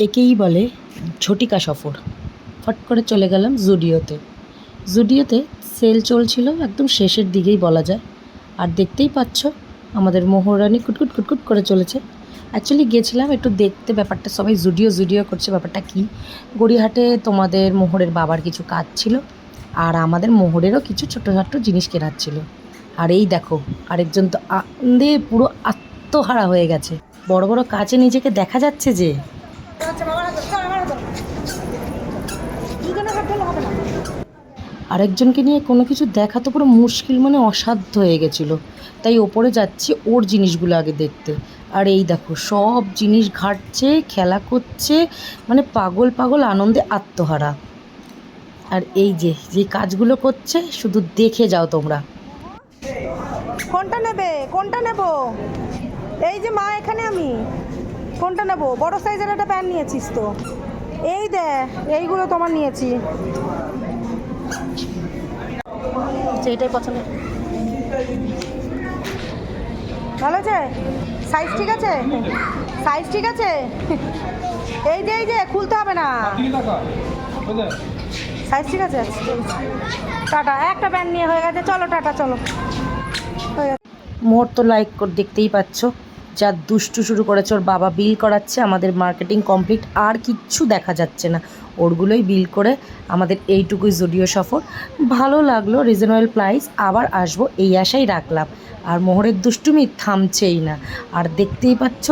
একেই বলে ঝটিকা সফর। ফট করে চলে গেলাম জুডিওতে। জুডিওতে সেল চলছিল একদম শেষের দিকেই বলা যায়। আর দেখতেই পাচ্ছ আমাদের মোহরানি কুটকুট কুটকুট করে চলেছে। অ্যাকচুয়ালি গেছিলাম একটু দেখতে ব্যাপারটা, সবাই জুডিও জুডিও করছে, ব্যাপারটা কী। গড়িয়াহাটে তোমাদের মোহরের বাবার কিছু কাজ ছিল, আর আমাদের মোহরেরও কিছু ছোটোখাটো জিনিস কেনার ছিল। আর এই দেখো আরেকজন তো আনন্দে পুরো আত্মহারা হয়ে গেছে। বড় বড় কাজে নিজেকে দেখা যাচ্ছে যে। আরেকজনকে নিয়ে কোনো কিছু দেখা তো পুরো মুশকিল, মানে অসাধ্য হয়ে গেছিলো। তাই ওপরে যাচ্ছি ওর জিনিসগুলো আগে দেখতে। আর এই দেখো সব জিনিস ঘাটছে, খেলা করছে, মানে পাগল পাগল আনন্দে আত্মহারা। আর এই যে যে কাজগুলো করছে শুধু দেখে যাও তোমরা। কোনটা নেবে? কোনটা নেব? এই যে মা, এখানে আমি কোনটা নেব? বড় সাইজের একটা প্যান্ট নিয়েছিস তো? এই দে, এইগুলো তোমার নিয়েছি। এটাই পছন্দ। ভালো আছে? সাইজ ঠিক আছে? সাইজ ঠিক আছে? এই যে খুলতে হবে না। সাইজ ঠিক আছে? টাটা, একটা প্যান্ট নিয়ে হয়ে গেছে। চলো টাটা, চলো। মোহর তো লাইক করে দেখতেই পাচ্ছ, যা দুষ্টু শুরু করেছে। ওর বাবা বিল করাচ্ছে, আমাদের মার্কেটিং কমপ্লিট, আর কিচ্ছু দেখা যাচ্ছে না। ওরগুলোই বিল করে আমাদের এইটুকুই জুডিও সফর। ভালো লাগলো, রিজনেবল প্রাইস, আবার আসবো এই আশাই রাখলাম। আর মোহরের দুষ্টুমি থামছেই না। আর দেখতেই পাচ্ছ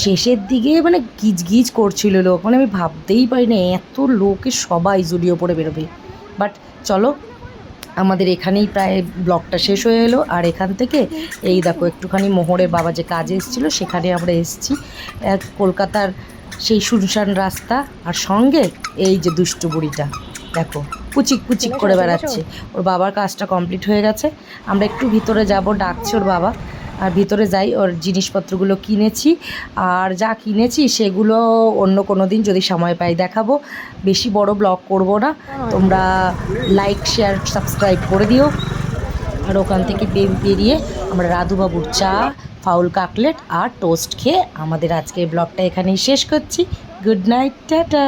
শেষের দিকে মানে গিজ গিজ করছিল লোক, মানে আমি ভাবতেই পারি না এত লোকে সবাই জুডিও পরে বেরোবে। বাট চলো, আমাদের এখানেই প্রায় ব্লগটা শেষ হয়ে এলো। আর এখান থেকে এই দেখো একটুখানি মোহরের বাবা যে কাজে এসেছিলো সেখানে আমরা এসেছি। কলকাতার সেই শুনশান রাস্তা, আর সঙ্গে এই যে দুষ্টু বুড়িটা দেখো কুচিক কুচিক করে বেড়াচ্ছে। ওর বাবার কাজটা কমপ্লিট হয়ে গেছে, আমরা একটু ভিতরে যাব, ডাকছে ওর বাবা। আর ভিতরে যাই, ওর জিনিসপত্রগুলো কিনেছি। আর যা কিনেছি সেগুলো অন্য কোনো দিন যদি সময় পাই দেখাবো। বেশি বড় ব্লগ করব না, তোমরা লাইক শেয়ার সাবস্ক্রাইব করে দিও। আর ওখান থেকে বেরিয়ে আমরা রাধুবাবুর চা, ফাউল কাকলেট আর টোস্ট খেয়ে আমাদের আজকের ব্লগটা এখানেই শেষ করছি। Good night, tata.